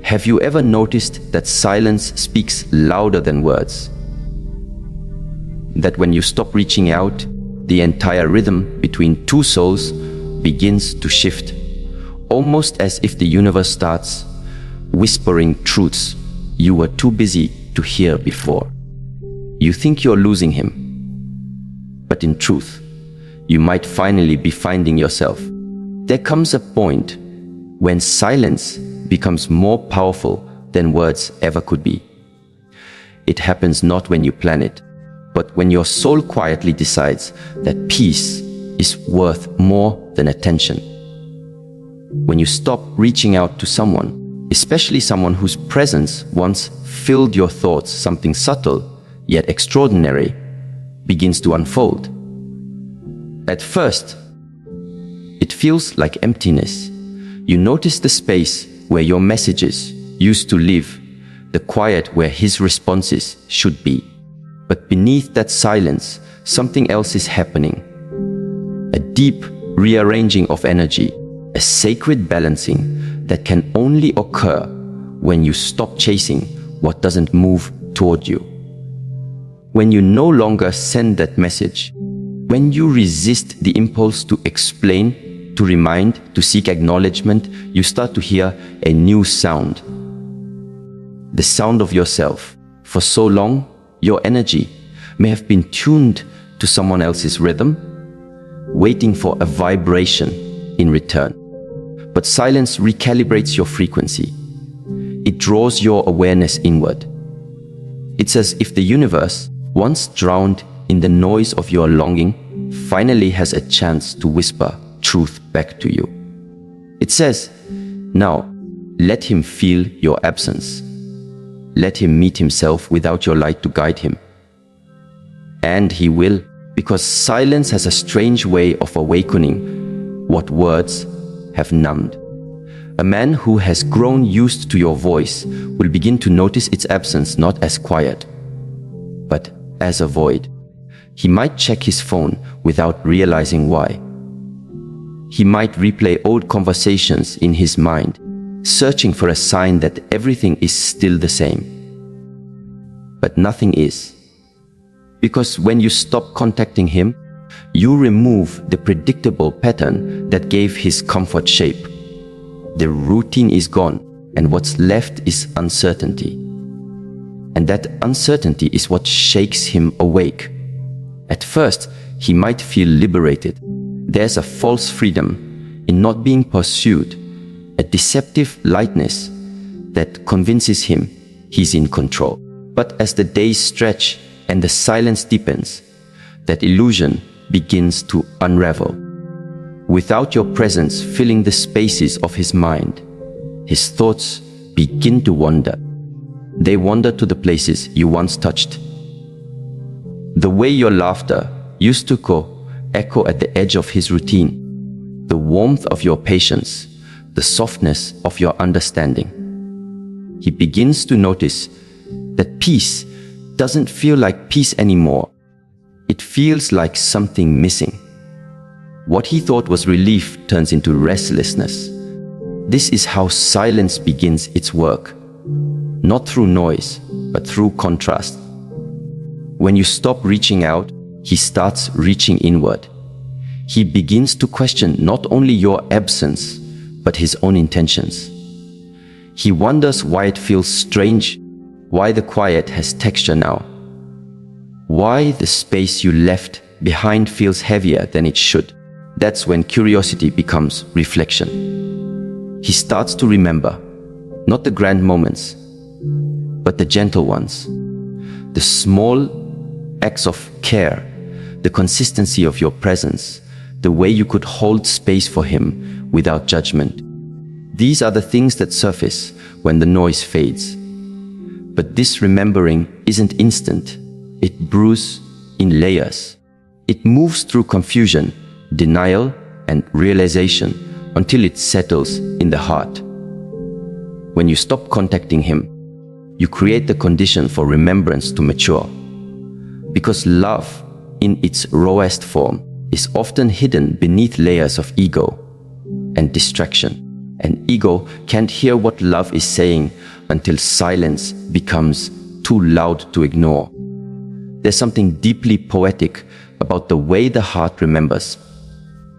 Have you ever noticed that silence speaks louder than words? That when you stop reaching out, the entire rhythm between two souls begins to shift, almost as if the universe starts whispering truths you were too busy to hear before. You think you're losing him, but in truth, you might finally be finding yourself. There comes a point when silence becomes more powerful than words ever could be. It happens not when you plan it, but when your soul quietly decides that peace is worth more than attention. When you stop reaching out to someone, especially someone whose presence once filled your thoughts, something subtle yet extraordinary begins to unfold. At first, it feels like emptiness. You notice the space where your messages used to live, the quiet where his responses should be. But beneath that silence, something else is happening. A deep rearranging of energy, a sacred balancing that can only occur when you stop chasing what doesn't move toward you. When you no longer send that message, when you resist the impulse to explain, to remind, to seek acknowledgement, you start to hear a new sound. The sound of yourself. For so long, your energy may have been tuned to someone else's rhythm, waiting for a vibration in return. But silence recalibrates your frequency. It draws your awareness inward. It's as if the universe, once drowned in the noise of your longing, finally has a chance to whisper truth back to you. It says, now, let him feel your absence. Let him meet himself without your light to guide him. And he will, because silence has a strange way of awakening what words have numbed. A man who has grown used to your voice will begin to notice its absence not as quiet, but as a void. He might check his phone without realizing why. He might replay old conversations in his mind, searching for a sign that everything is still the same. But nothing is. Because when you stop contacting him, you remove the predictable pattern that gave his comfort shape. The routine is gone, and what's left is uncertainty. And that uncertainty is what shakes him awake. At first, he might feel liberated. There's a false freedom in not being pursued, a deceptive lightness that convinces him he's in control. But as the days stretch and the silence deepens, that illusion begins to unravel. Without your presence filling the spaces of his mind, his thoughts begin to wander. They wander to the places you once touched. The way your laughter used to echo at the edge of his routine, the warmth of your patience, the softness of your understanding. He begins to notice that peace doesn't feel like peace anymore. It feels like something missing. What he thought was relief turns into restlessness. This is how silence begins its work, not through noise, but through contrast. When you stop reaching out, he starts reaching inward. He begins to question not only your absence, but his own intentions. He wonders why it feels strange, why the quiet has texture now, why the space you left behind feels heavier than it should. That's when curiosity becomes reflection. He starts to remember, not the grand moments, but the gentle ones, the small acts of care, the consistency of your presence, the way you could hold space for him without judgment. These are the things that surface when the noise fades. But this remembering isn't instant. It brews in layers. It moves through confusion, denial, and realization until it settles in the heart. When you stop contacting him, you create the condition for remembrance to mature. Because love, in its rawest form, is often hidden beneath layers of ego and distraction. And ego can't hear what love is saying until silence becomes too loud to ignore. There's something deeply poetic about the way the heart remembers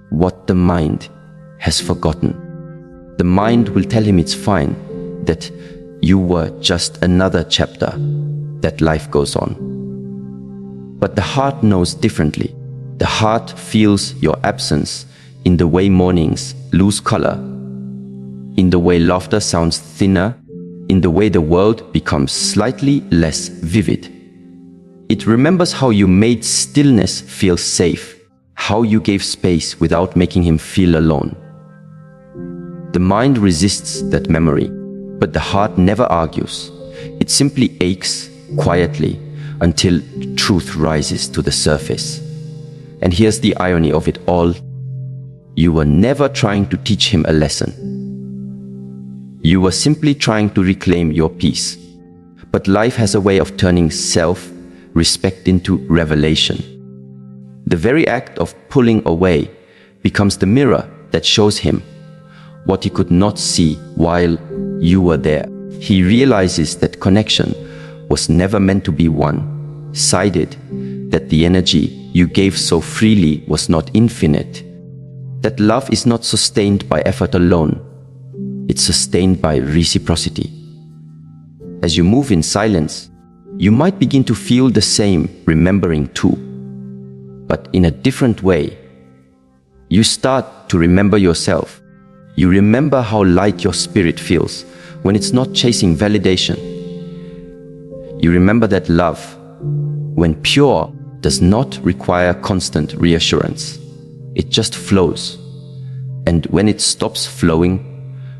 what the mind has forgotten. The mind will tell him it's fine, that you were just another chapter, that life goes on. But the heart knows differently. The heart feels your absence in the way mornings lose color, in the way laughter sounds thinner, in the way the world becomes slightly less vivid. It remembers how you made stillness feel safe, how you gave space without making him feel alone. The mind resists that memory, but the heart never argues. It simply aches quietly until truth rises to the surface. And here's the irony of it all. You were never trying to teach him a lesson. You were simply trying to reclaim your peace. But life has a way of turning self-respect into revelation. The very act of pulling away becomes the mirror that shows him what he could not see while you were there. He realizes that connection was never meant to be one-sided, that the energy you gave so freely was not infinite, that love is not sustained by effort alone, it's sustained by reciprocity. As you move in silence, you might begin to feel the same, remembering too, but in a different way. You start to remember yourself. You remember how light your spirit feels when it's not chasing validation. You remember that love, when pure, does not require constant reassurance. It just flows. And when it stops flowing,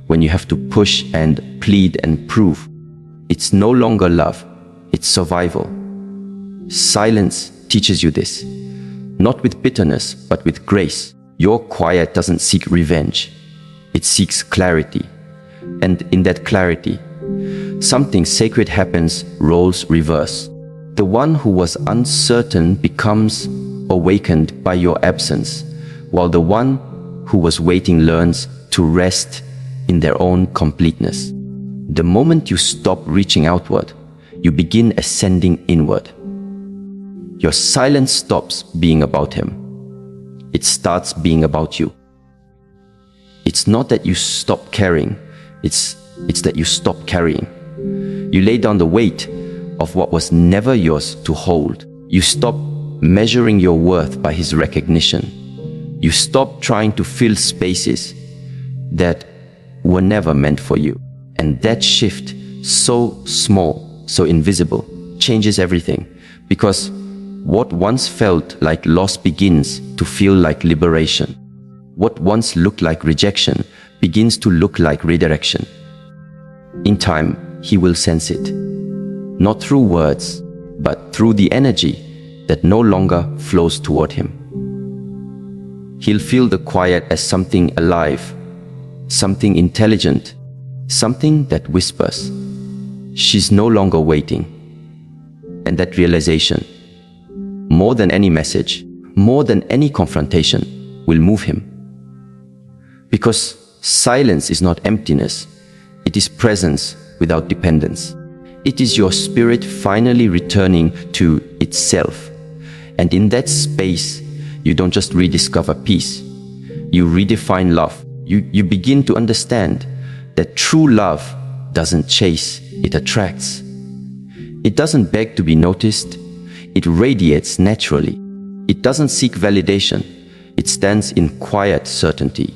when you have to push and plead and prove, it's no longer love, it's survival. Silence teaches you this, not with bitterness, but with grace. Your quiet doesn't seek revenge. It seeks clarity. And in that clarity, something sacred happens, roles reverse. The one who was uncertain becomes awakened by your absence, while the one who was waiting learns to rest in their own completeness. The moment you stop reaching outward, you begin ascending inward. Your silence stops being about him. It starts being about you. It's not that you stop caring, it's that you stop carrying. You lay down the weight of what was never yours to hold. You stop measuring your worth by his recognition. You stop trying to fill spaces that were never meant for you. And that shift, so small, so invisible, changes everything. Because what once felt like loss begins to feel like liberation. What once looked like rejection begins to look like redirection. In time, he will sense it. Not through words, but through the energy that no longer flows toward him. He'll feel the quiet as something alive, something intelligent, something that whispers. She's no longer waiting. And that realization, more than any message, more than any confrontation, will move him. Because silence is not emptiness, it is presence without dependence. It is your spirit finally returning to itself. And in that space, you don't just rediscover peace, you redefine love. You begin to understand that true love doesn't chase, it attracts. It doesn't beg to be noticed, it radiates naturally. It doesn't seek validation, it stands in quiet certainty.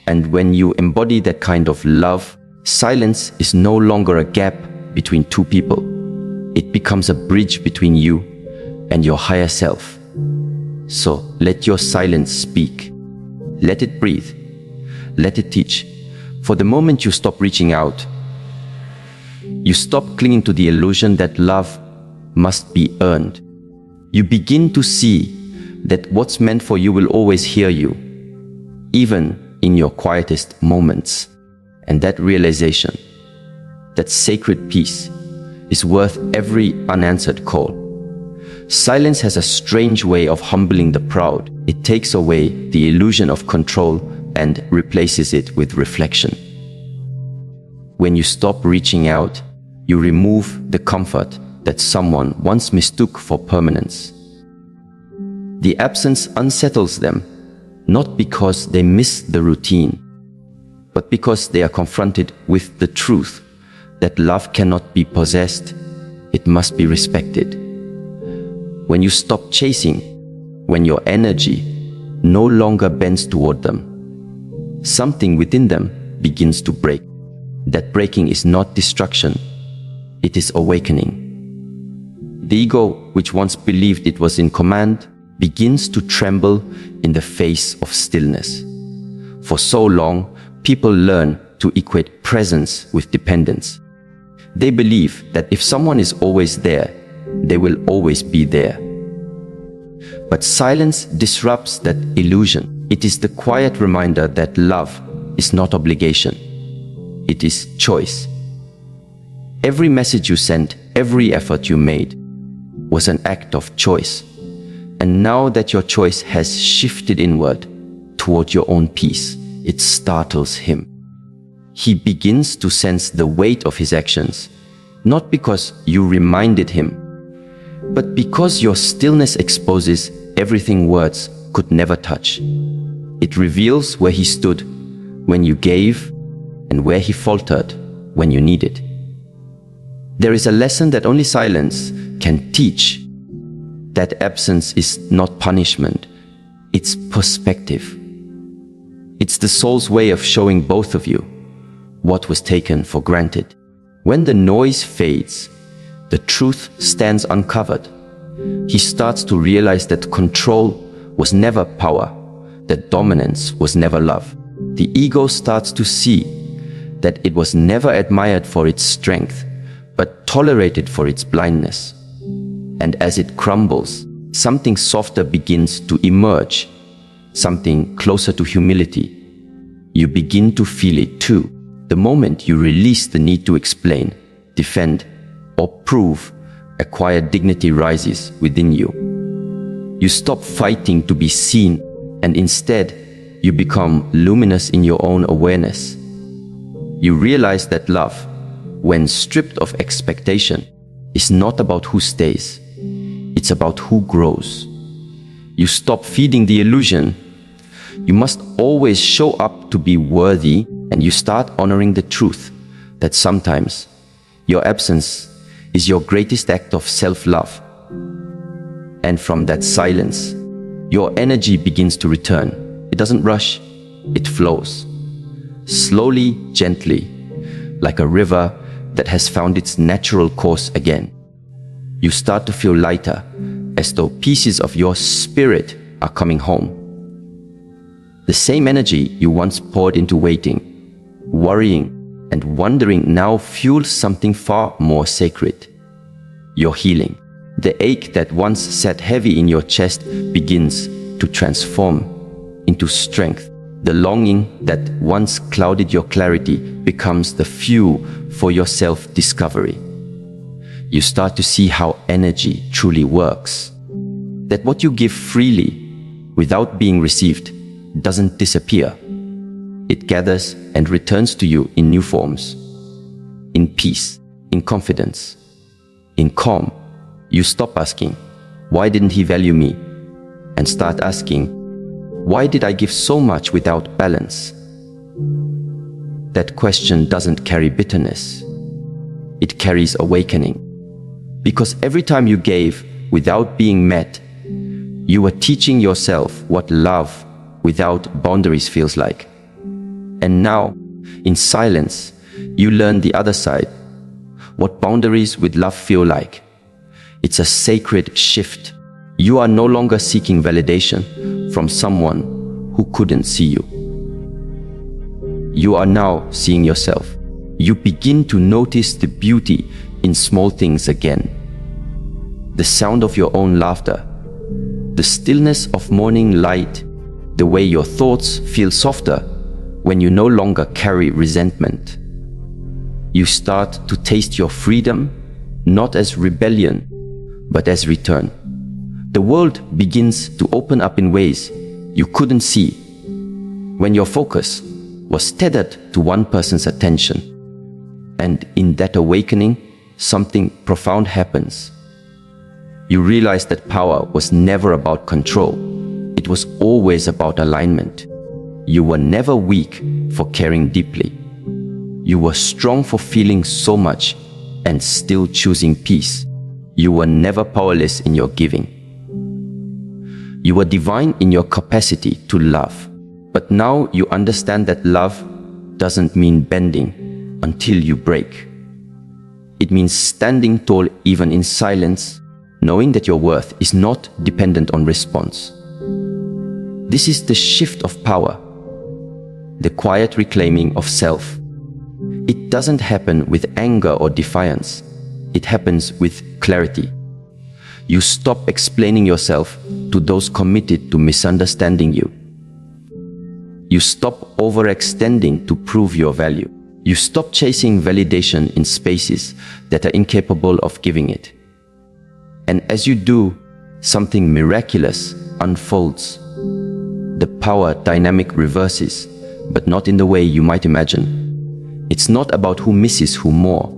And when you embody that kind of love, silence is no longer a gap between two people. It becomes a bridge between you and your higher self. So let your silence speak. Let it breathe. Let it teach. For the moment you stop reaching out, you stop clinging to the illusion that love must be earned. You begin to see that what's meant for you will always hear you, even in your quietest moments. And that realization, that sacred peace, is worth every unanswered call. Silence has a strange way of humbling the proud. It takes away the illusion of control and replaces it with reflection. When you stop reaching out, you remove the comfort that someone once mistook for permanence. The absence unsettles them, not because they miss the routine, but because they are confronted with the truth that love cannot be possessed, it must be respected. When you stop chasing, when your energy no longer bends toward them, something within them begins to break. That breaking is not destruction, it is awakening. The ego, which once believed it was in command, begins to tremble in the face of stillness. For so long, people learn to equate presence with dependence. They believe that if someone is always there, they will always be there. But silence disrupts that illusion. It is the quiet reminder that love is not obligation. It is choice. Every message you sent, every effort you made, was an act of choice. And now that your choice has shifted inward toward your own peace, it startles him. He begins to sense the weight of his actions, not because you reminded him, but because your stillness exposes everything words could never touch. It reveals where he stood when you gave and where he faltered when you needed. There is a lesson that only silence can teach. That absence is not punishment, it's perspective. It's the soul's way of showing both of you what was taken for granted. When the noise fades, the truth stands uncovered. He starts to realize that control was never power, that dominance was never love. The ego starts to see that it was never admired for its strength, but tolerated for its blindness. And as it crumbles, something softer begins to emerge, something closer to humility. You begin to feel it too. The moment you release the need to explain, defend, or prove, a quiet dignity rises within you. You stop fighting to be seen, and instead, you become luminous in your own awareness. You realize that love, when stripped of expectation, is not about who stays. It's about who grows. You stop feeding the illusion. You must always show up to be worthy, and you start honoring the truth that sometimes your absence is your greatest act of self-love. And from that silence, your energy begins to return. It doesn't rush, it flows. Slowly, gently, like a river that has found its natural course again. You start to feel lighter, as though pieces of your spirit are coming home. The same energy you once poured into waiting, worrying, and wondering now fuels something far more sacred. Your healing. The ache that once sat heavy in your chest begins to transform into strength. The longing that once clouded your clarity becomes the fuel for your self-discovery. You start to see how energy truly works. That what you give freely, without being received, doesn't disappear. It gathers and returns to you in new forms. In peace, in confidence, in calm. You stop asking, why didn't he value me? And start asking, why did I give so much without balance? That question doesn't carry bitterness. It carries awakening. Because every time you gave without being met, you were teaching yourself what love without boundaries feels like. And now, in silence, you learn the other side, what boundaries with love feel like. It's a sacred shift. You are no longer seeking validation from someone who couldn't see you. You are now seeing yourself. You begin to notice the beauty in small things again. The sound of your own laughter, the stillness of morning light, the way your thoughts feel softer when you no longer carry resentment. You start to taste your freedom, not as rebellion, but as return. The world begins to open up in ways you couldn't see. when your focus was tethered to one person's attention. And in that awakening, something profound happens. You realize that power was never about control. It was always about alignment. You were never weak for caring deeply. You were strong for feeling so much and still choosing peace. You were never powerless in your giving. You were divine in your capacity to love. But now you understand that love doesn't mean bending until you break. It means standing tall even in silence, knowing that your worth is not dependent on response. This is the shift of power, the quiet reclaiming of self. It doesn't happen with anger or defiance. It happens with clarity. You stop explaining yourself to those committed to misunderstanding you. You stop overextending to prove your value. You stop chasing validation in spaces that are incapable of giving it. And as you do, something miraculous unfolds. The power dynamic reverses, but not in the way you might imagine. It's not about who misses who more,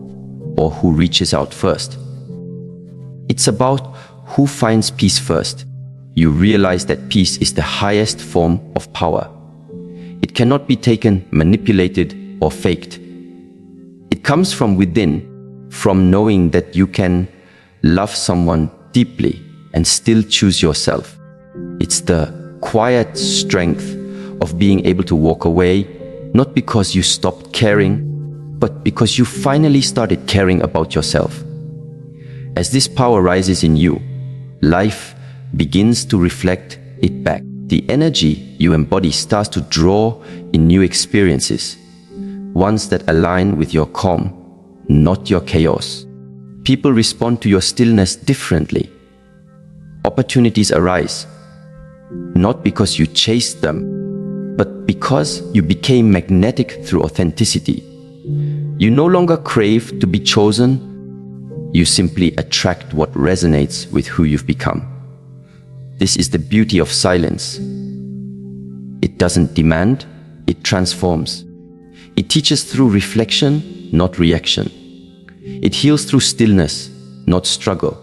or who reaches out first. It's about who finds peace first. You realize that peace is the highest form of power. It cannot be taken, manipulated, or faked. It comes from within, from knowing that you can love someone deeply and still choose yourself. It's the quiet strength of being able to walk away, not because you stopped caring, but because you finally started caring about yourself. As this power rises in you, life begins to reflect it back. The energy you embody starts to draw in new experiences, ones that align with your calm, not your chaos. People respond to your stillness differently. Opportunities arise, not because you chased them, but because you became magnetic through authenticity. You no longer crave to be chosen, you simply attract what resonates with who you've become. This is the beauty of silence. It doesn't demand, it transforms. It teaches through reflection, not reaction. It heals through stillness, not struggle.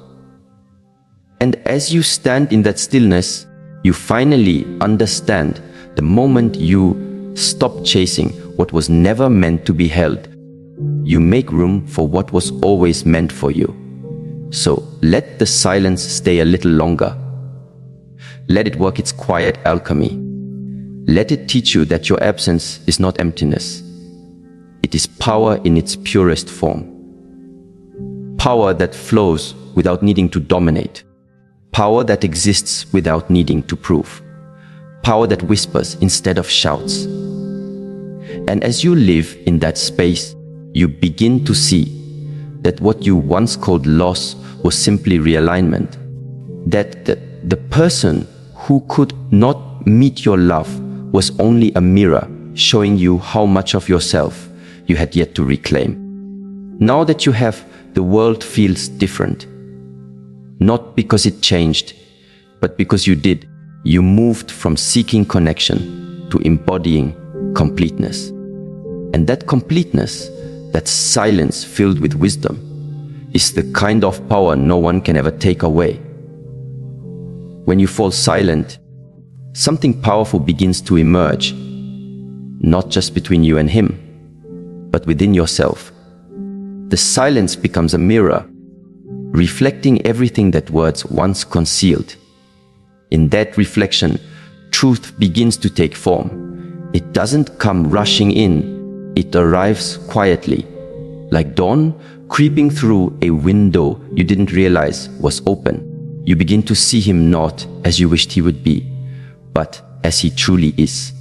And as you stand in that stillness, you finally understand the moment you stop chasing what was never meant to be held. You make room for what was always meant for you. So let the silence stay a little longer. Let it work its quiet alchemy. Let it teach you that your absence is not emptiness. It is power in its purest form. Power that flows without needing to dominate. Power that exists without needing to prove. Power that whispers instead of shouts. And as you live in that space, you begin to see that what you once called loss was simply realignment. That the person who could not meet your love was only a mirror showing you how much of yourself you had yet to reclaim. Now that you have, the world feels different. Not because it changed, but because you did. You moved from seeking connection to embodying completeness. And that completeness, that silence filled with wisdom, is the kind of power no one can ever take away. When you fall silent, something powerful begins to emerge, not just between you and him, but within yourself. The silence becomes a mirror, reflecting everything that words once concealed. In that reflection, truth begins to take form. It doesn't come rushing in, it arrives quietly, like dawn creeping through a window you didn't realize was open. You begin to see him not as you wished he would be, but as he truly is.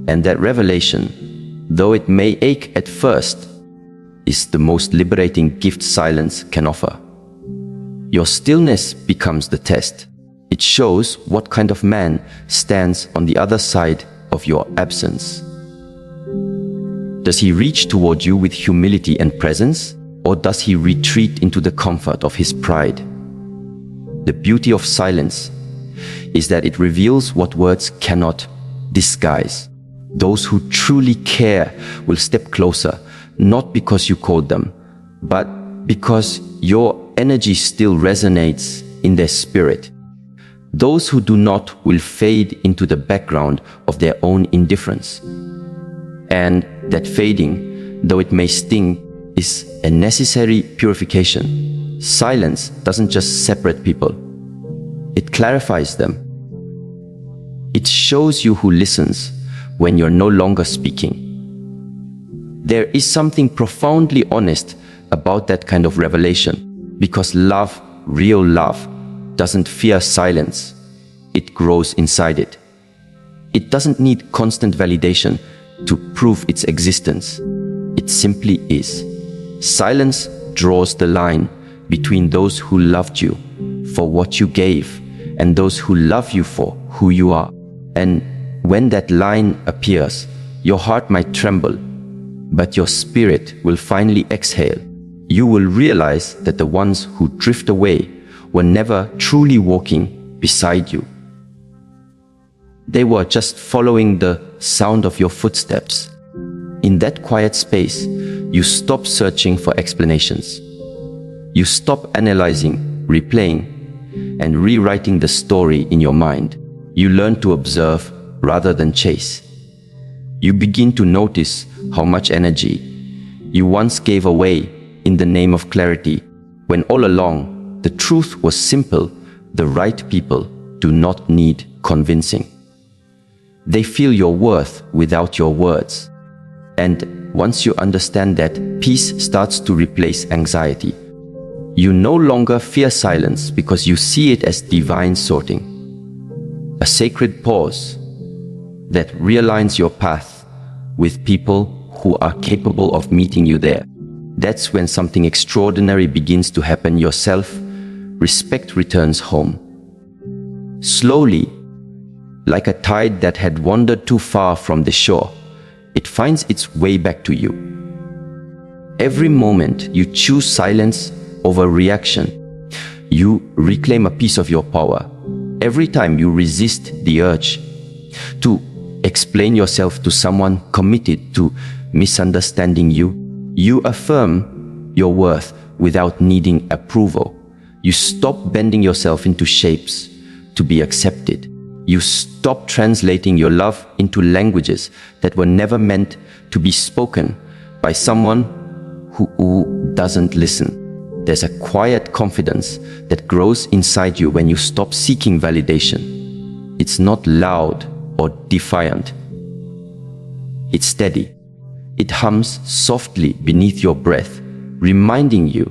And that revelation, though it may ache at first, is the most liberating gift silence can offer. Your stillness becomes the test. It shows what kind of man stands on the other side of your absence. Does he reach toward you with humility and presence, or does he retreat into the comfort of his pride? The beauty of silence is that it reveals what words cannot, disguise. Those who truly care will step closer, not because you called them, but because your energy still resonates in their spirit. Those who do not will fade into the background of their own indifference. And that fading, though it may sting, is a necessary purification. Silence doesn't just separate people. It clarifies them. It shows you who listens when you're no longer speaking. There is something profoundly honest about that kind of revelation, because love, real love, doesn't fear silence. It grows inside it. It doesn't need constant validation to prove its existence. It simply is. Silence draws the line between those who loved you for what you gave and those who love you for who you are. And when that line appears, your heart might tremble, but your spirit will finally exhale. You will realize that the ones who drift away were never truly walking beside you. They were just following the sound of your footsteps. In that quiet space, you stop searching for explanations. You stop analyzing, replaying, and rewriting the story in your mind. You learn to observe rather than chase. You begin to notice how much energy you once gave away in the name of clarity, when all along the truth was simple. The right people do not need convincing. They feel your worth without your words. And once you understand that, peace starts to replace anxiety. You no longer fear silence because you see it as divine sorting. A sacred pause that realigns your path with people who are capable of meeting you there. That's when something extraordinary begins to happen. Your self-respect returns home. Slowly, like a tide that had wandered too far from the shore, it finds its way back to you. Every moment you choose silence over reaction, you reclaim a piece of your power. Every time you resist the urge to explain yourself to someone committed to misunderstanding you, you affirm your worth without needing approval. You stop bending yourself into shapes to be accepted. You stop translating your love into languages that were never meant to be spoken by someone who doesn't listen. There's a quiet confidence that grows inside you when you stop seeking validation. It's not loud or defiant. It's steady. It hums softly beneath your breath, reminding you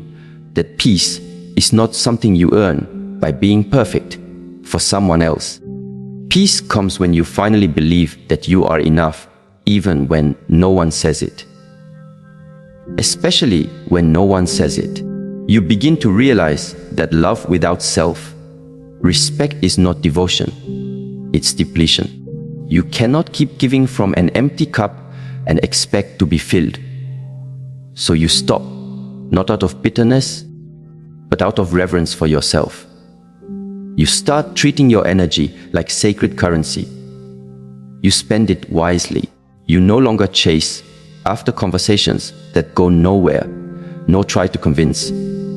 that peace is not something you earn by being perfect for someone else. Peace comes when you finally believe that you are enough, even when no one says it. Especially when no one says it. You begin to realize that love without self-respect is not devotion, it's depletion. You cannot keep giving from an empty cup and expect to be filled. So you stop, not out of bitterness, but out of reverence for yourself. You start treating your energy like sacred currency. You spend it wisely. You no longer chase after conversations that go nowhere, nor try to convince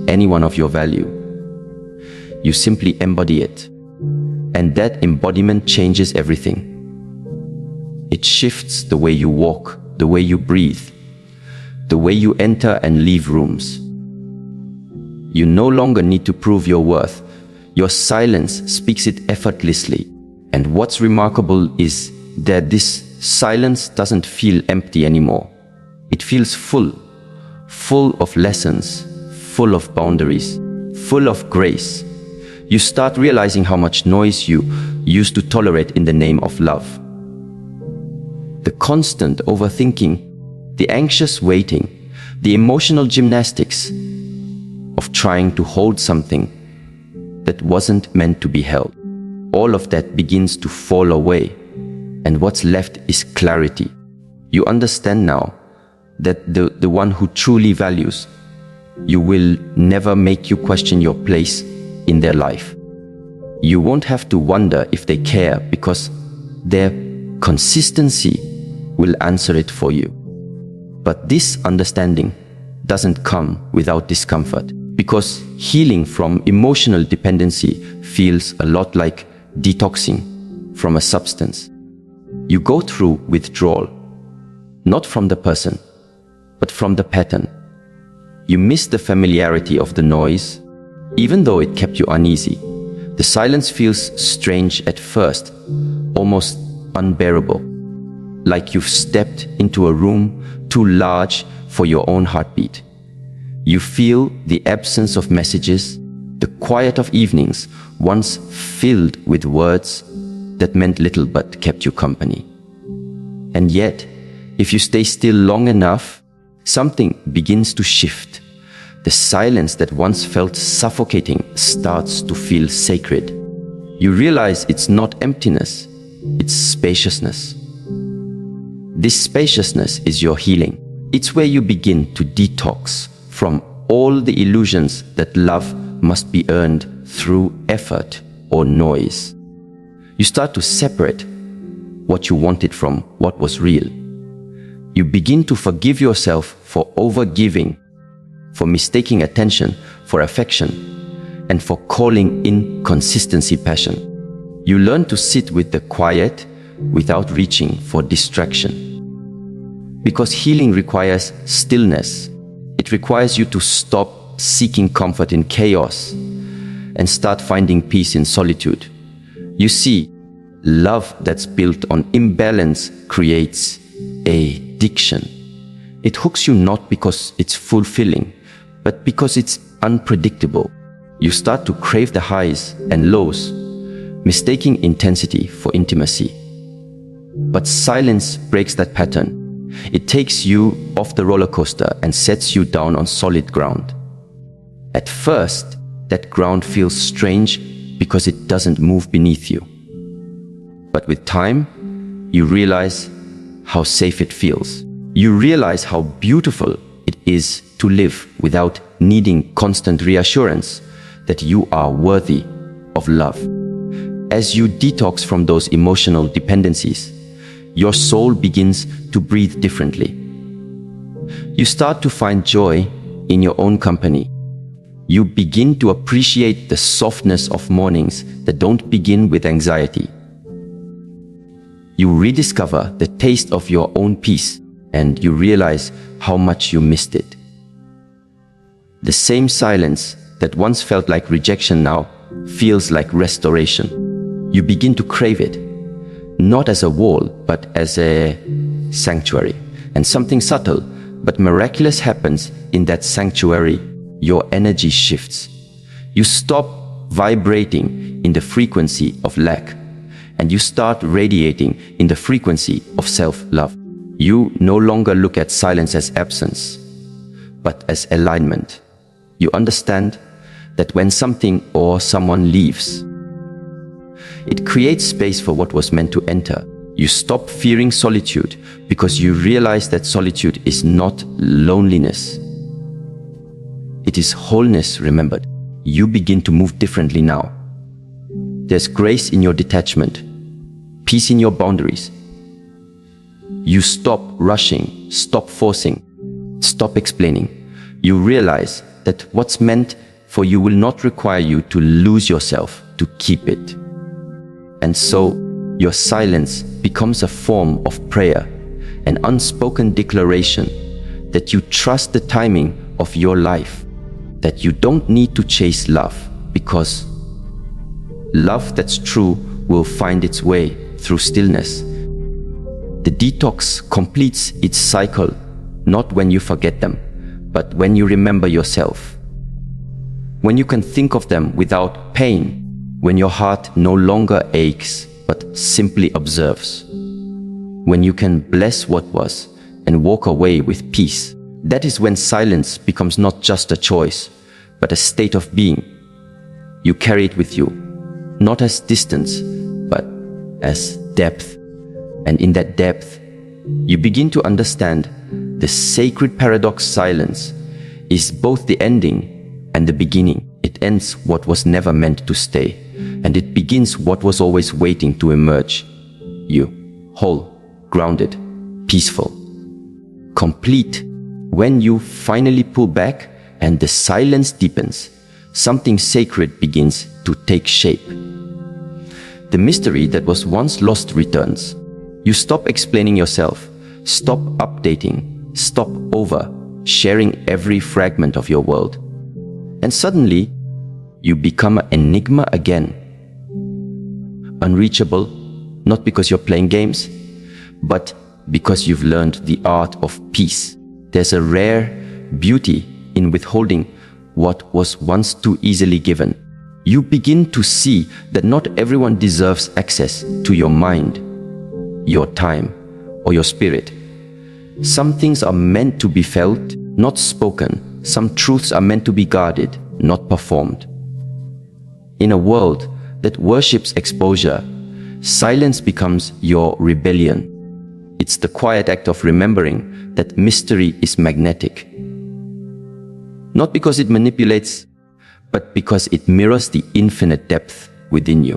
anyone of your value. You simply embody it. And that embodiment changes everything. It shifts the way you walk, the way you breathe, the way you enter and leave rooms. You no longer need to prove your worth. Your silence speaks it effortlessly. And what's remarkable is that this silence doesn't feel empty anymore. It feels full of lessons, full of boundaries, full of grace. You start realizing how much noise you used to tolerate in the name of love. The constant overthinking, the anxious waiting, the emotional gymnastics of trying to hold something that wasn't meant to be held. All of that begins to fall away, and what's left is clarity. You understand now that the one who truly values you will never make you question your place in their life. You won't have to wonder if they care, because they're consistency will answer it for you. But this understanding doesn't come without discomfort, because healing from emotional dependency feels a lot like detoxing from a substance. You go through withdrawal, not from the person, but from the pattern. You miss the familiarity of the noise, even though it kept you uneasy. The silence feels strange at first, almost unbearable, like you've stepped into a room too large for your own heartbeat. You feel the absence of messages, the quiet of evenings, once filled with words that meant little but kept you company. And yet, if you stay still long enough, something begins to shift. The silence that once felt suffocating starts to feel sacred. You realize it's not emptiness, it's spaciousness. This spaciousness is your healing. It's where you begin to detox from all the illusions that love must be earned through effort or noise. You start to separate what you wanted from what was real. You begin to forgive yourself for overgiving, for mistaking attention for affection, and for calling inconsistency passion. You learn to sit with the quiet without reaching for distraction. Because healing requires stillness. It requires you to stop seeking comfort in chaos and start finding peace in solitude. You see, love that's built on imbalance creates addiction. It hooks you not because it's fulfilling, but because it's unpredictable. You start to crave the highs and lows, mistaking intensity for intimacy. But silence breaks that pattern. It takes you off the roller coaster and sets you down on solid ground. At first, that ground feels strange because it doesn't move beneath you. But with time, you realize how safe it feels. You realize how beautiful it is to live without needing constant reassurance that you are worthy of love. As you detox from those emotional dependencies, your soul begins to breathe differently. You start to find joy in your own company. You begin to appreciate the softness of mornings that don't begin with anxiety. You rediscover the taste of your own peace, and you realize how much you missed it. The same silence that once felt like rejection now feels like restoration. You begin to crave it, not as a wall, but as a sanctuary. And something subtle but miraculous happens in that sanctuary. Your energy shifts. You stop vibrating in the frequency of lack, and you start radiating in the frequency of self-love. You no longer look at silence as absence, but as alignment. You understand that when something or someone leaves, it creates space for what was meant to enter. You stop fearing solitude because you realize that solitude is not loneliness. It is wholeness remembered. You begin to move differently now. There's grace in your detachment, peace in your boundaries. You stop rushing, stop forcing, stop explaining. You realize that what's meant for you will not require you to lose yourself to keep it. And so, your silence becomes a form of prayer, an unspoken declaration that you trust the timing of your life, that you don't need to chase love, because love that's true will find its way through stillness. The detox completes its cycle, not when you forget them, but when you remember yourself. When you can think of them without pain, when your heart no longer aches, but simply observes. When you can bless what was and walk away with peace. That is when silence becomes not just a choice, but a state of being. You carry it with you, not as distance, but as depth. And in that depth, you begin to understand the sacred paradox. Silence is both the ending and the beginning. It ends what was never meant to stay, and it begins what was always waiting to emerge. You whole, grounded, peaceful. Complete when you finally pull back and the silence deepens. Something sacred begins to take shape. The mystery that was once lost returns. You stop explaining yourself, stop updating, stop sharing every fragment of your world. And suddenly, you become an enigma again. Unreachable, not because you're playing games, but because you've learned the art of peace. There's a rare beauty in withholding what was once too easily given. You begin to see that not everyone deserves access to your mind, your time, or your spirit. Some things are meant to be felt, not spoken. Some truths are meant to be guarded, not performed. In a world that worships exposure, silence becomes your rebellion. It's the quiet act of remembering that mystery is magnetic. Not because it manipulates, but because it mirrors the infinite depth within you.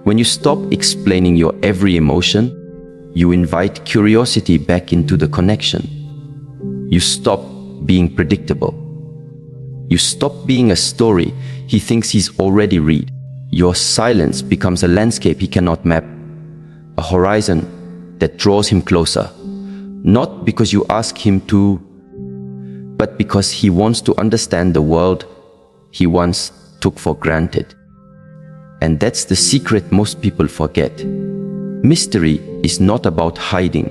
When you stop explaining your every emotion, you invite curiosity back into the connection. You stop being predictable. You stop being a story he thinks he's already read. Your silence becomes a landscape he cannot map, a horizon that draws him closer, not because you ask him to, but because he wants to understand the world he once took for granted. And that's the secret most people forget. Mystery is not about hiding.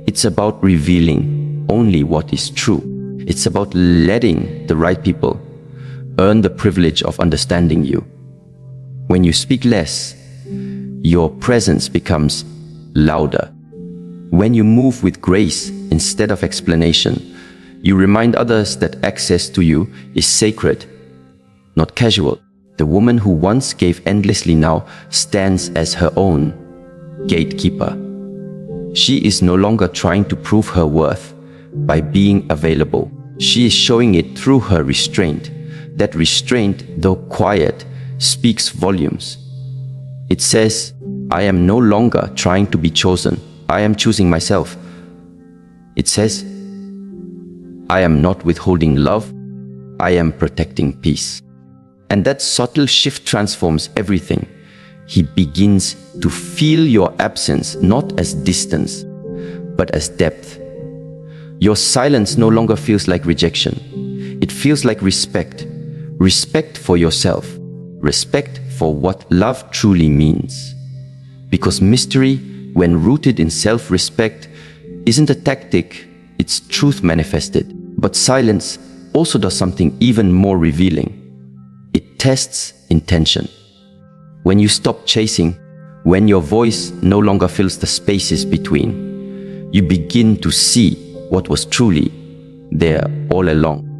It's about revealing only what is true. It's about letting the right people earn the privilege of understanding you. When you speak less, your presence becomes louder. When you move with grace instead of explanation, you remind others that access to you is sacred, not casual. The woman who once gave endlessly now stands as her own gatekeeper. She is no longer trying to prove her worth by being available. She is showing it through her restraint. That restraint, though quiet, speaks volumes. It says, I am no longer trying to be chosen. I am choosing myself. It says, I am not withholding love. I am protecting peace. And that subtle shift transforms everything. He begins to feel your absence not as distance, but as depth. Your silence no longer feels like rejection. It feels like respect. Respect for yourself. Respect for what love truly means. Because mystery, when rooted in self-respect, isn't a tactic, it's truth manifested. But silence also does something even more revealing. It tests intention. When you stop chasing, when your voice no longer fills the spaces between, you begin to see what was truly there all along.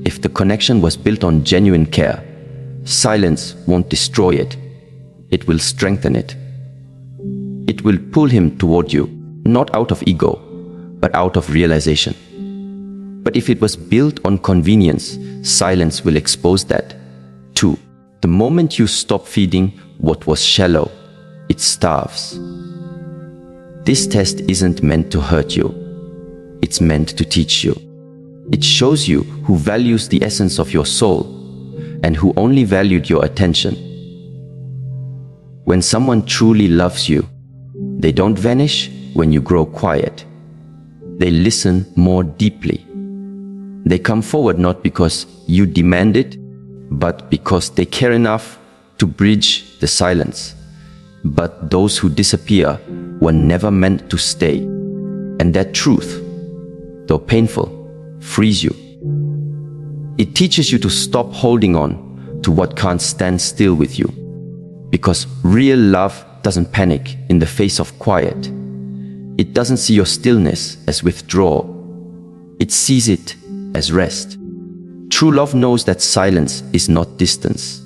If the connection was built on genuine care, silence won't destroy it. It will strengthen it. It will pull him toward you, not out of ego, but out of realization. But if it was built on convenience, silence will expose that too. The moment you stop feeding what was shallow, it starves. This test isn't meant to hurt you. It's meant to teach you. It shows you who values the essence of your soul and who only valued your attention. When someone truly loves you, they don't vanish when you grow quiet. They listen more deeply. They come forward not because you demand it, but because they care enough to bridge the silence. But those who disappear were never meant to stay. And that truth, though painful, frees you. It teaches you to stop holding on to what can't stand still with you. Because real love doesn't panic in the face of quiet. It doesn't see your stillness as withdrawal. It sees it as rest. True love knows that silence is not distance.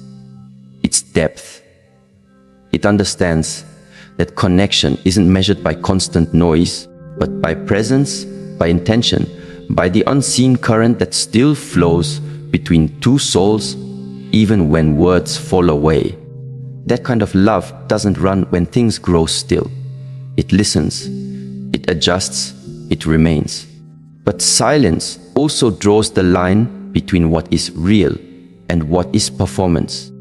It's depth. It understands that connection isn't measured by constant noise, but by presence, by intention, by the unseen current that still flows between two souls, even when words fall away. That kind of love doesn't run when things grow still. It listens, it adjusts, it remains. But silence also draws the line between what is real and what is performance.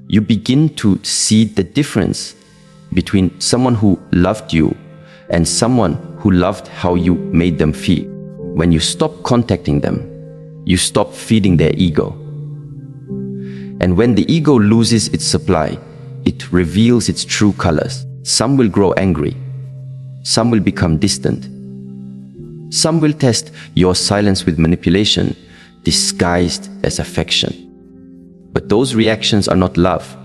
You begin to see the difference between someone who loved you and someone who loved how you made them feel. When you stop contacting them, you stop feeding their ego. And when the ego loses its supply, it reveals its true colors. Some will grow angry. Some will become distant. Some will test your silence with manipulation, disguised as affection. But those reactions are not love.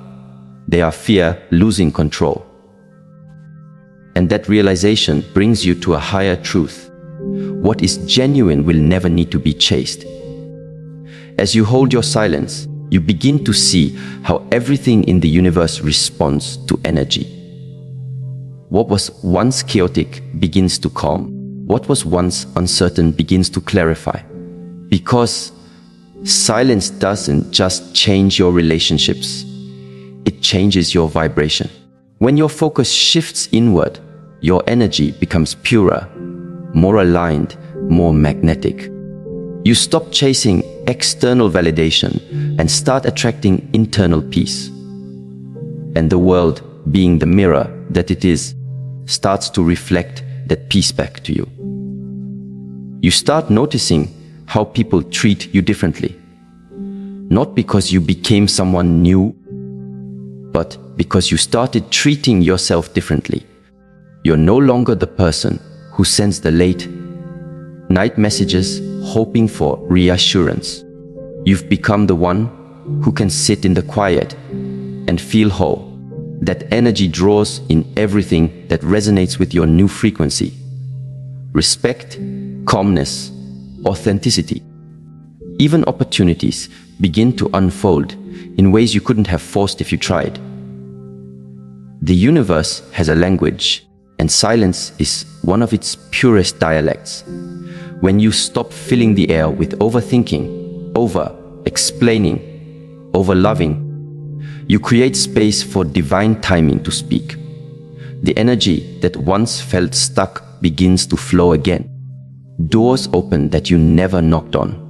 They are fear losing control. And that realization brings you to a higher truth. What is genuine will never need to be chased. As you hold your silence, you begin to see how everything in the universe responds to energy. What was once chaotic begins to calm. What was once uncertain begins to clarify. Because silence doesn't just change your relationships, it changes your vibration. When your focus shifts inward, your energy becomes purer, more aligned, more magnetic. You stop chasing external validation and start attracting internal peace. And the world, being the mirror that it is, starts to reflect that peace back to you. You start noticing how people treat you differently. Not because you became someone new, but because you started treating yourself differently. You're no longer the person who sends the late night messages hoping for reassurance. You've become the one who can sit in the quiet and feel whole. That energy draws in everything that resonates with your new frequency. Respect, calmness, authenticity. Even opportunities begin to unfold in ways you couldn't have forced if you tried. The universe has a language, and silence is one of its purest dialects. When you stop filling the air with overthinking, over-explaining, over-loving, you create space for divine timing to speak. The energy that once felt stuck begins to flow again. Doors open that you never knocked on.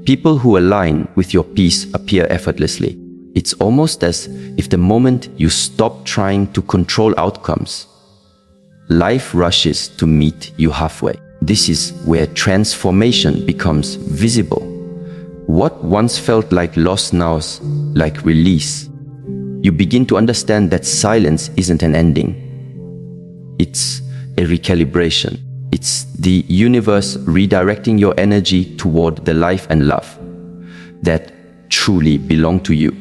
People who align with your peace appear effortlessly. It's almost as if the moment you stop trying to control outcomes, life rushes to meet you halfway. This is where transformation becomes visible. What once felt like loss now is like release. You begin to understand that silence isn't an ending. It's a recalibration. It's the universe redirecting your energy toward the life and love that truly belong to you.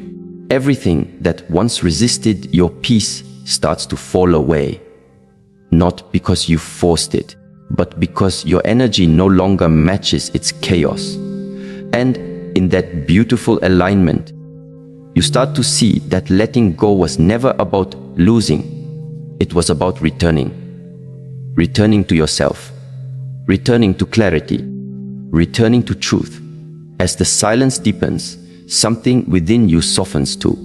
Everything that once resisted your peace starts to fall away. Not because you forced it, but because your energy no longer matches its chaos. And in that beautiful alignment, you start to see that letting go was never about losing. It was about returning. Returning to yourself. Returning to clarity. Returning to truth. As the silence deepens, something within you softens too.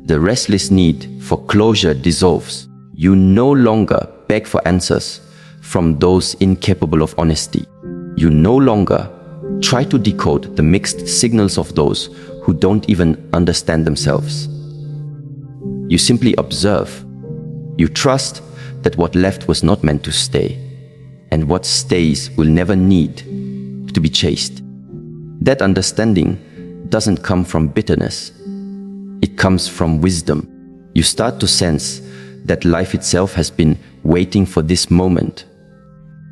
The restless need for closure dissolves. You no longer beg for answers from those incapable of honesty. You no longer try to decode the mixed signals of those who don't even understand themselves. You simply observe. You trust that what left was not meant to stay, and what stays will never need to be chased. That understanding doesn't come from bitterness. It comes from wisdom. You start to sense that life itself has been waiting for this moment,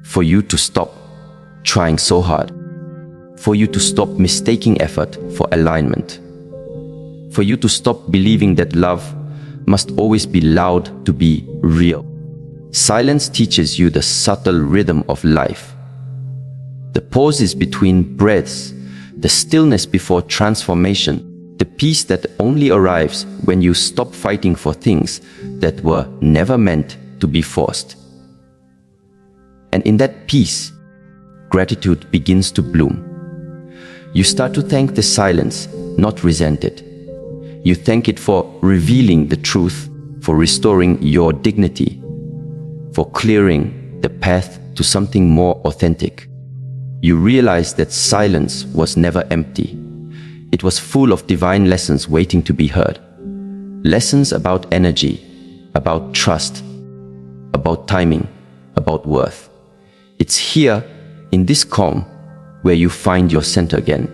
for you to stop trying so hard, for you to stop mistaking effort for alignment, for you to stop believing that love must always be loud to be real. Silence teaches you the subtle rhythm of life, the pauses between breaths, the stillness before transformation, the peace that only arrives when you stop fighting for things that were never meant to be forced. And in that peace, gratitude begins to bloom. You start to thank the silence, not resent it. You thank it for revealing the truth, for restoring your dignity, for clearing the path to something more authentic. You realize that silence was never empty. It was full of divine lessons waiting to be heard. Lessons about energy, about trust, about timing, about worth. It's here, in this calm, where you find your center again.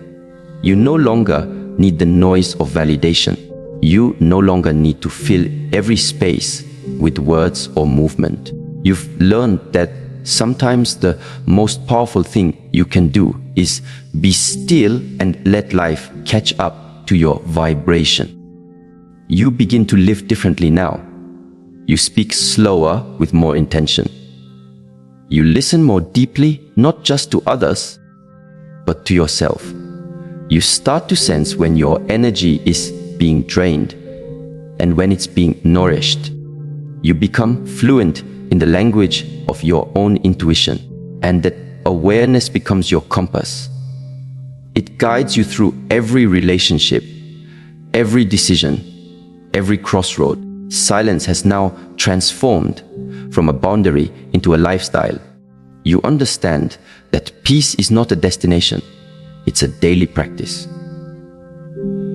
You no longer need the noise of validation. You no longer need to fill every space with words or movement. You've learned that sometimes the most powerful thing you can do is be still and let life catch up to your vibration. You begin to live differently now. You speak slower with more intention. You listen more deeply, not just to others, but to yourself. You start to sense when your energy is being drained and when it's being nourished. You become fluent in the language of your own intuition, and that awareness becomes your compass. It guides you through every relationship, every decision, every crossroad. Silence has now transformed from a boundary into a lifestyle. You understand that peace is not a destination, it's a daily practice.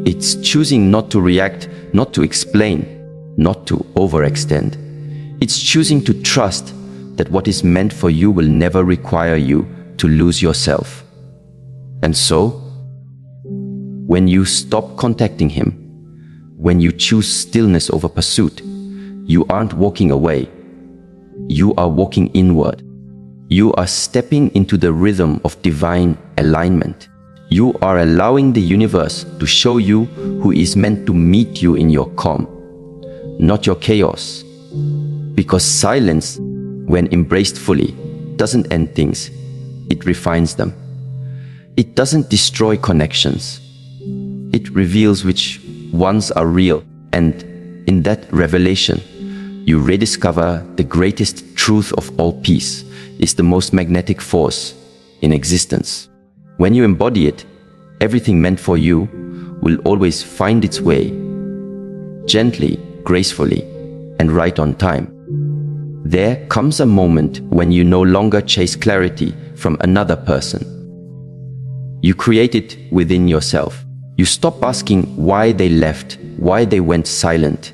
It's choosing not to react, not to explain, not to overextend. It's choosing to trust that what is meant for you will never require you to lose yourself. And so, when you stop contacting him, when you choose stillness over pursuit, you aren't walking away. You are walking inward. You are stepping into the rhythm of divine alignment. You are allowing the universe to show you who is meant to meet you in your calm, not your chaos. Because silence, when embraced fully, doesn't end things, it refines them. It doesn't destroy connections. It reveals which ones are real, and in that revelation, you rediscover the greatest truth of all. Peace is the most magnetic force in existence. When you embody it, everything meant for you will always find its way, gently, gracefully, and right on time. There comes a moment when you no longer chase clarity from another person. You create it within yourself. You stop asking why they left, why they went silent,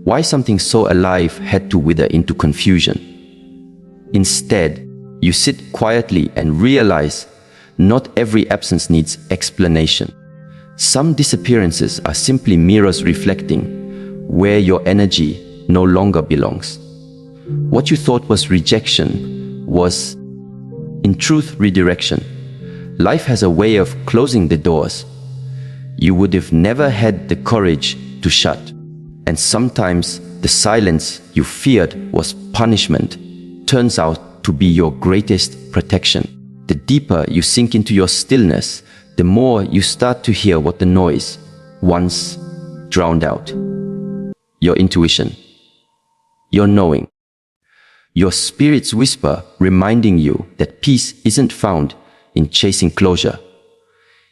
why something so alive had to wither into confusion. Instead, you sit quietly and realize not every absence needs explanation. Some disappearances are simply mirrors reflecting where your energy no longer belongs. What you thought was rejection was, in truth, redirection. Life has a way of closing the doors you would have never had the courage to shut. And sometimes the silence you feared was punishment turns out to be your greatest protection. The deeper you sink into your stillness, the more you start to hear what the noise once drowned out. Your intuition, your knowing, your spirit's whisper reminding you that peace isn't found in chasing closure.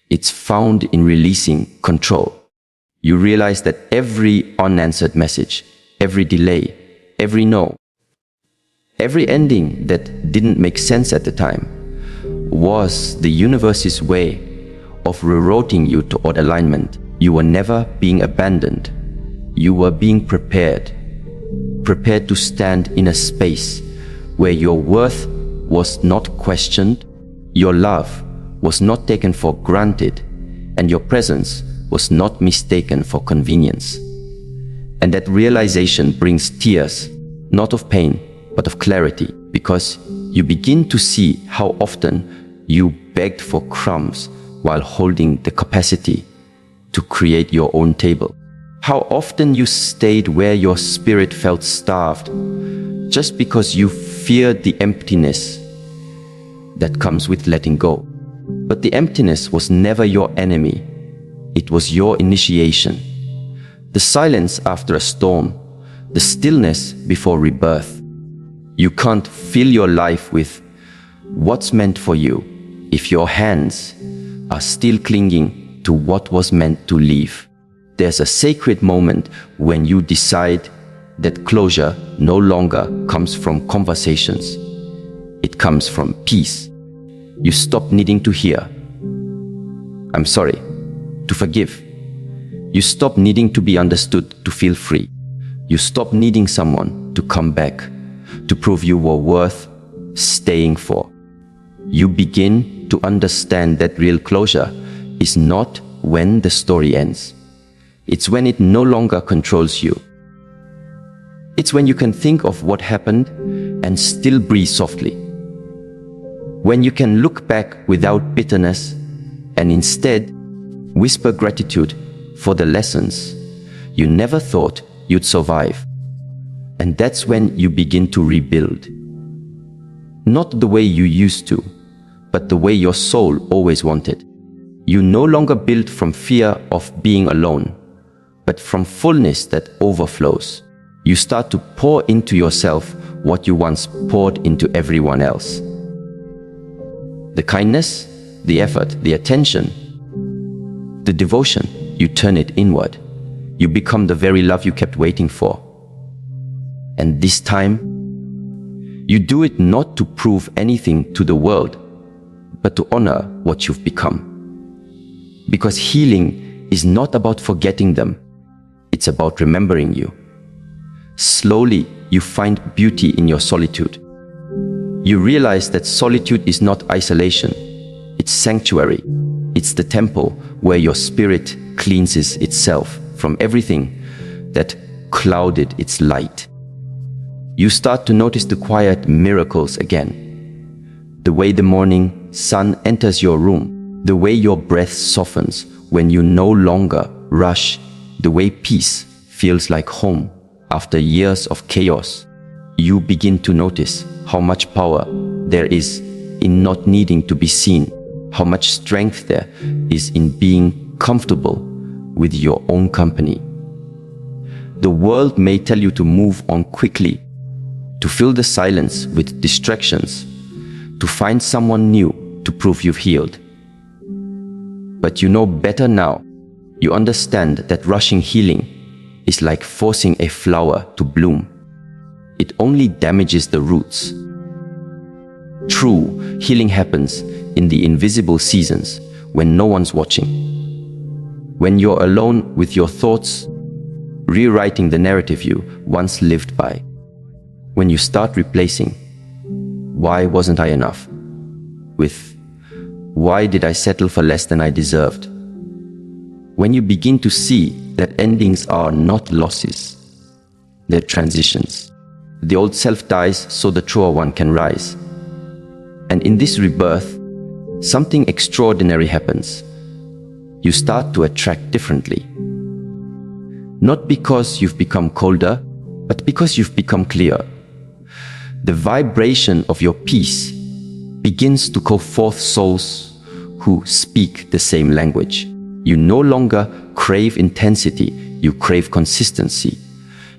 It's found in releasing control. You realize that every unanswered message, every delay, every no, every ending that didn't make sense at the time was the universe's way of rerouting you toward alignment. You were never being abandoned. You were being prepared to stand in a space where your worth was not questioned, your love was not taken for granted, and your presence was not mistaken for convenience. And that realization brings tears, not of pain, but of clarity, because you begin to see how often you begged for crumbs while holding the capacity to create your own table. How often you stayed where your spirit felt starved, just because you feared the emptiness that comes with letting go. But the emptiness was never your enemy. It was your initiation. The silence after a storm, the stillness before rebirth. You can't fill your life with what's meant for you if your hands are still clinging to what was meant to leave. There's a sacred moment when you decide that closure no longer comes from conversations. It comes from peace. You stop needing to hear, "I'm sorry," to forgive. You stop needing to be understood to feel free. You stop needing someone to come back, to prove you were worth staying for. You begin to understand that real closure is not when the story ends. It's when it no longer controls you. It's when you can think of what happened and still breathe softly. When you can look back without bitterness and instead whisper gratitude for the lessons you never thought you'd survive. And that's when you begin to rebuild. Not the way you used to, but the way your soul always wanted. You no longer build from fear of being alone, but from fullness that overflows. You start to pour into yourself what you once poured into everyone else. The kindness, the effort, the attention, the devotion, you turn it inward. You become the very love you kept waiting for. And this time, you do it not to prove anything to the world, but to honor what you've become. Because healing is not about forgetting them, it's about remembering you. Slowly, you find beauty in your solitude. You realize that solitude is not isolation, it's sanctuary. It's the temple where your spirit cleanses itself from everything that clouded its light. You start to notice the quiet miracles again. The way the morning sun enters your room, the way your breath softens when you no longer rush, the way peace feels like home after years of chaos. You begin to notice how much power there is in not needing to be seen, how much strength there is in being comfortable with your own company. The world may tell you to move on quickly, to fill the silence with distractions, to find someone new to prove you've healed. But you know better now. You understand that rushing healing is like forcing a flower to bloom. It only damages the roots. True healing happens in the invisible seasons when no one's watching. When you're alone with your thoughts, rewriting the narrative you once lived by. When you start replacing, "Why wasn't I enough?" with, "Why did I settle for less than I deserved?" When you begin to see that endings are not losses, they're transitions. The old self dies so the truer one can rise. And in this rebirth, something extraordinary happens. You start to attract differently. Not because you've become colder, but because you've become clear. The vibration of your peace begins to call forth souls who speak the same language. You no longer crave intensity, you crave consistency.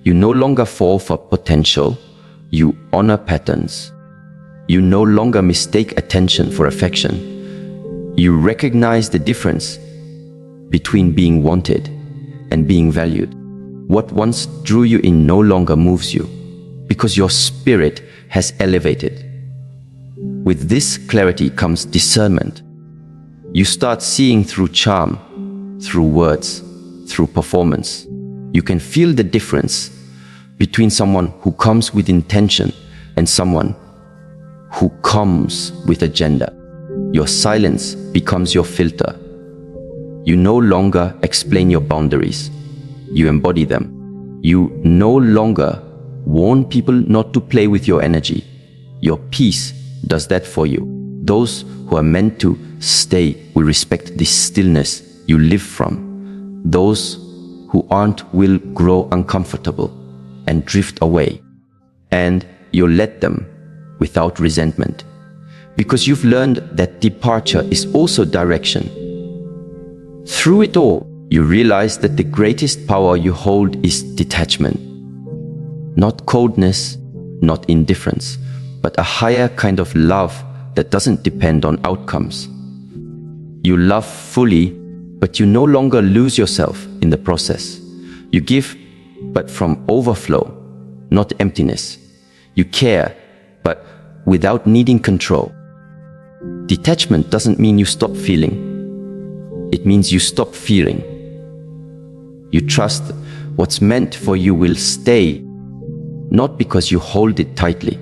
You no longer fall for potential, you honor patterns. You no longer mistake attention for affection. You recognize the difference between being wanted and being valued. What once drew you in no longer moves you, because your spirit has elevated. With this clarity comes discernment. You start seeing through charm, through words, through performance. You can feel the difference between someone who comes with intention and someone who comes with agenda. Your silence becomes your filter. You no longer explain your boundaries. You embody them. You no longer warn people not to play with your energy. Your peace does that for you. Those who are meant to stay will respect this stillness you live from. Those who aren't will grow uncomfortable and drift away. And you'll let them without resentment, because you've learned that departure is also direction. Through it all, you realize that the greatest power you hold is detachment. Not coldness, not indifference, but a higher kind of love that doesn't depend on outcomes. You love fully, but you no longer lose yourself in in the process. You give, but from overflow, not emptiness. You care, but without needing control. Detachment doesn't mean you stop feeling. It means you stop fearing. You trust what's meant for you will stay, not because you hold it tightly,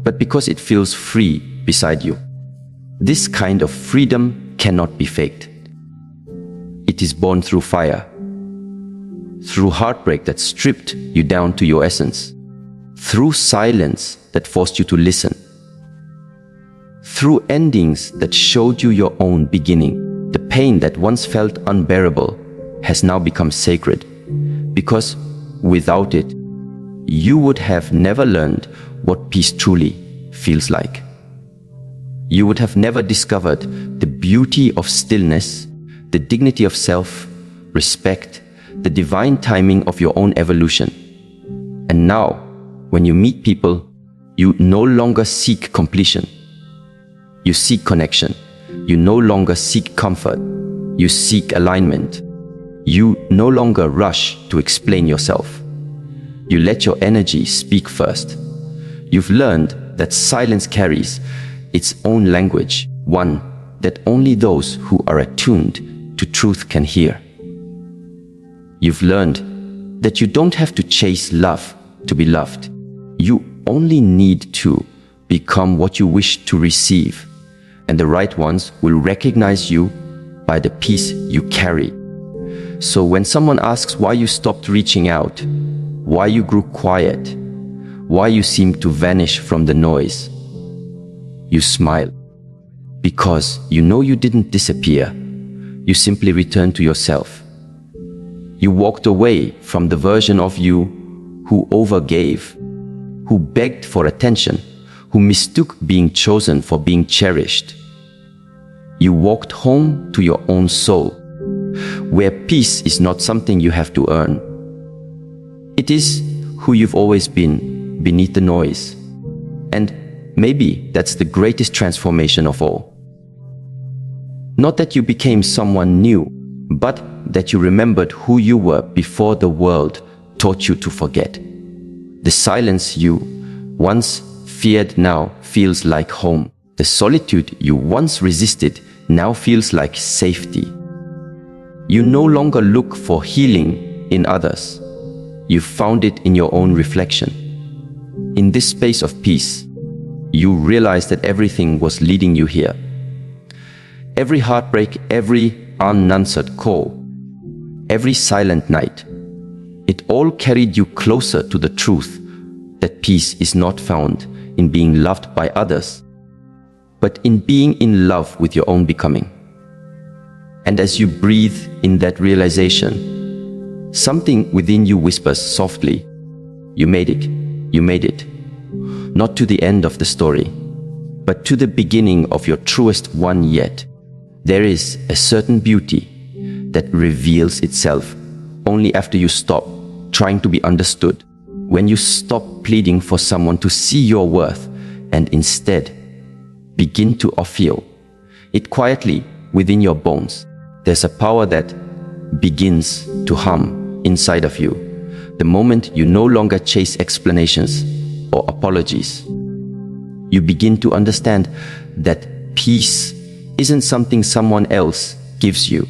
but because it feels free beside you. This kind of freedom cannot be faked. It is born through fire, through heartbreak that stripped you down to your essence, through silence that forced you to listen, through endings that showed you your own beginning. The pain that once felt unbearable has now become sacred, because without it, you would have never learned what peace truly feels like. You would have never discovered the beauty of stillness, the dignity of self, respect, the divine timing of your own evolution. And now, when you meet people, you no longer seek completion. You seek connection. You no longer seek comfort. You seek alignment. You no longer rush to explain yourself. You let your energy speak first. You've learned that silence carries its own language, one that only those who are attuned to truth can hear. You've learned that you don't have to chase love to be loved. You only need to become what you wish to receive, and the right ones will recognize you by the peace you carry. So when someone asks why you stopped reaching out, why you grew quiet, why you seemed to vanish from the noise, you smile. Because you know you didn't disappear. You simply returned to yourself. You walked away from the version of you who overgave, who begged for attention, who mistook being chosen for being cherished. You walked home to your own soul, where peace is not something you have to earn. It is who you've always been, beneath the noise. And maybe that's the greatest transformation of all. Not that you became someone new, but that you remembered who you were before the world taught you to forget. The silence you once feared now feels like home. The solitude you once resisted now feels like safety. You no longer look for healing in others. You found it in your own reflection. In this space of peace, you realize that everything was leading you here. Every heartbreak, every unanswered call, every silent night, it all carried you closer to the truth that peace is not found in being loved by others, but in being in love with your own becoming. And as you breathe in that realization, something within you whispers softly, "You made it, you made it." Not to the end of the story, but to the beginning of your truest one yet. There is a certain beauty that reveals itself only after you stop trying to be understood, when you stop pleading for someone to see your worth and instead begin to feel it quietly within your bones. There's a power that begins to hum inside of you the moment you no longer chase explanations or apologies. You begin to understand that peace isn't something someone else gives you.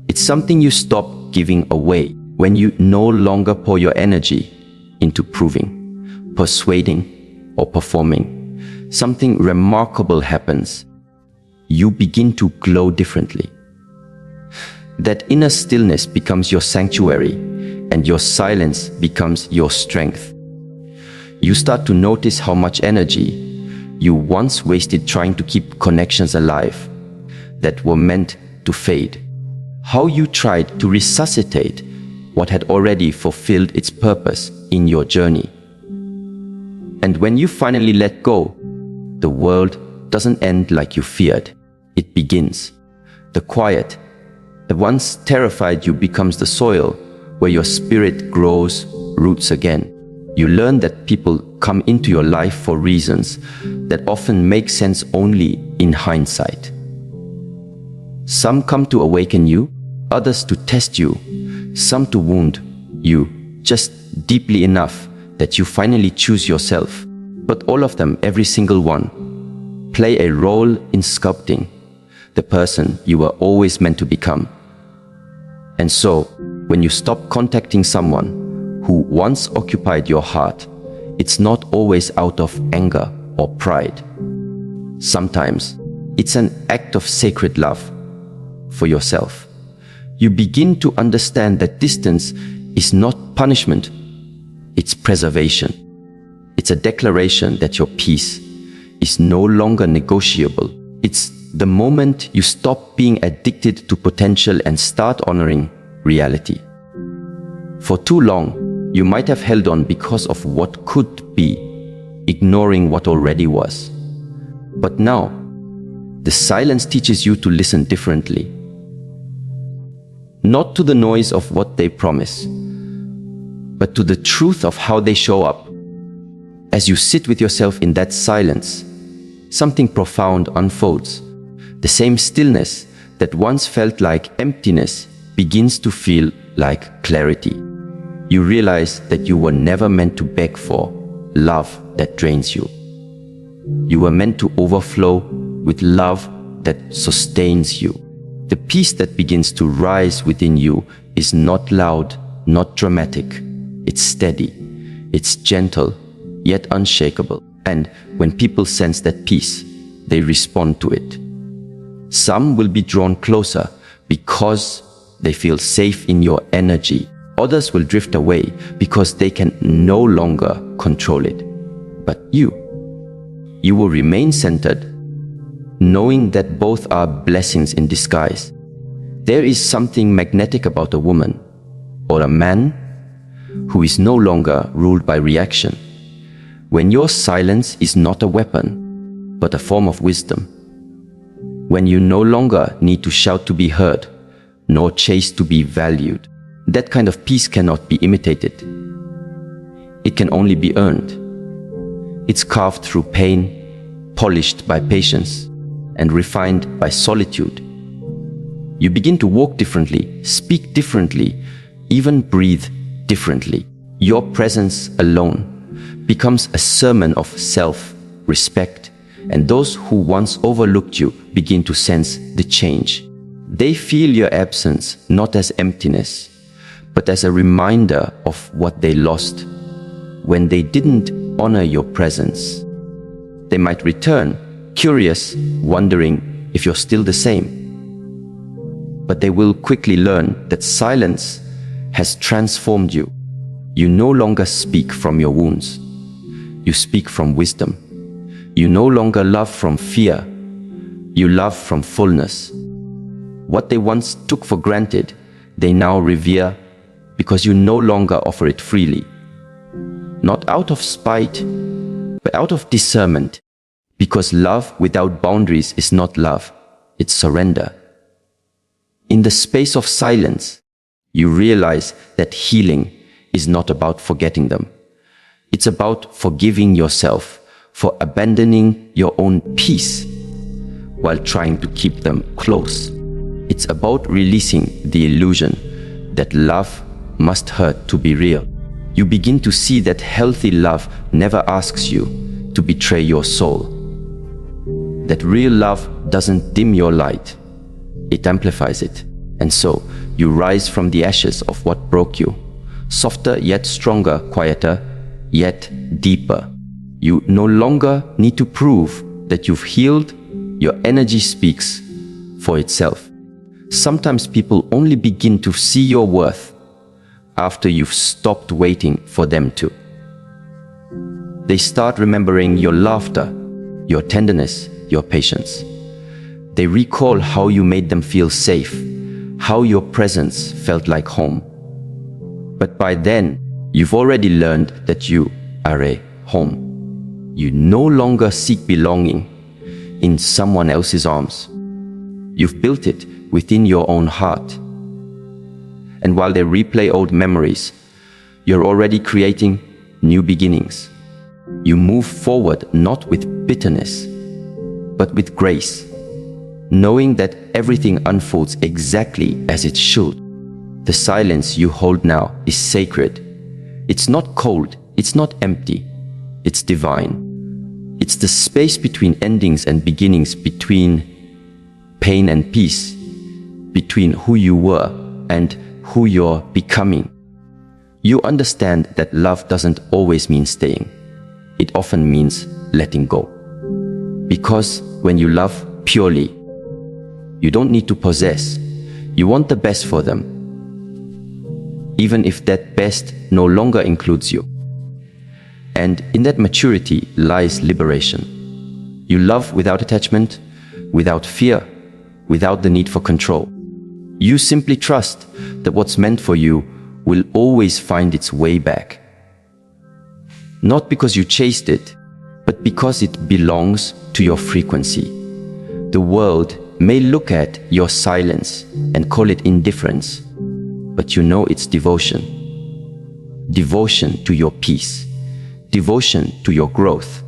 It's something you stop giving away when you no longer pour your energy into proving, persuading, or performing. Something remarkable happens. You begin to glow differently. That inner stillness becomes your sanctuary, and your silence becomes your strength. You start to notice how much energy you once wasted trying to keep connections alive that were meant to fade. How you tried to resuscitate what had already fulfilled its purpose in your journey. And when you finally let go, the world doesn't end like you feared. It begins. The quiet that once terrified you becomes the soil where your spirit grows roots again. You learn that people come into your life for reasons that often make sense only in hindsight. Some come to awaken you, others to test you, some to wound you just deeply enough that you finally choose yourself. But all of them, every single one, play a role in sculpting the person you were always meant to become. And so, when you stop contacting someone who once occupied your heart, it's not always out of anger or pride. Sometimes, it's an act of sacred love for yourself. You begin to understand that distance is not punishment, it's preservation. It's a declaration that your peace is no longer negotiable. It's the moment you stop being addicted to potential and start honoring reality. For too long, you might have held on because of what could be, ignoring what already was. But now, the silence teaches you to listen differently. Not to the noise of what they promise, but to the truth of how they show up. As you sit with yourself in that silence, something profound unfolds. The same stillness that once felt like emptiness begins to feel like clarity. You realize that you were never meant to beg for love that drains you. You were meant to overflow with love that sustains you. The peace that begins to rise within you is not loud, not dramatic. It's steady, it's gentle, yet unshakable. And when people sense that peace, they respond to it. Some will be drawn closer because they feel safe in your energy. Others will drift away because they can no longer control it. But you will remain centered, knowing that both are blessings in disguise. There is something magnetic about a woman or a man who is no longer ruled by reaction. When your silence is not a weapon, but a form of wisdom. When you no longer need to shout to be heard, nor chase to be valued. That kind of peace cannot be imitated. It can only be earned. It's carved through pain, polished by patience, and refined by solitude. You begin to walk differently, speak differently, even breathe differently. Your presence alone becomes a sermon of self-respect, and those who once overlooked you begin to sense the change. They feel your absence not as emptiness, but as a reminder of what they lost when they didn't honor your presence. They might return, curious, wondering if you're still the same. But they will quickly learn that silence has transformed you. You no longer speak from your wounds. You speak from wisdom. You no longer love from fear. You love from fullness. What they once took for granted, they now revere because you no longer offer it freely. Not out of spite, but out of discernment. Because love without boundaries is not love, it's surrender. In the space of silence, you realize that healing is not about forgetting them. It's about forgiving yourself for abandoning your own peace while trying to keep them close. It's about releasing the illusion that love must hurt to be real. You begin to see that healthy love never asks you to betray your soul. That real love doesn't dim your light, it amplifies it. And so, you rise from the ashes of what broke you, softer yet stronger, quieter yet deeper. You no longer need to prove that you've healed. Your energy speaks for itself. Sometimes people only begin to see your worth after you've stopped waiting for them to. They start remembering your laughter, your tenderness, your patience. They recall how you made them feel safe, how your presence felt like home. But by then, you've already learned that you are a home. You no longer seek belonging in someone else's arms. You've built it within your own heart. And while they replay old memories, you're already creating new beginnings. You move forward not with bitterness, but with grace, knowing that everything unfolds exactly as it should. The silence you hold now is sacred. It's not cold, it's not empty, it's divine. It's the space between endings and beginnings, between pain and peace, between who you were and who you're becoming. You understand that love doesn't always mean staying. It often means letting go. Because when you love purely, you don't need to possess. You want the best for them, even if that best no longer includes you. And in that maturity lies liberation. You love without attachment, without fear, without the need for control. You simply trust that what's meant for you will always find its way back. Not because you chased it, but because it belongs to your frequency. The world may look at your silence and call it indifference, but you know it's devotion. Devotion to your peace. Devotion to your growth.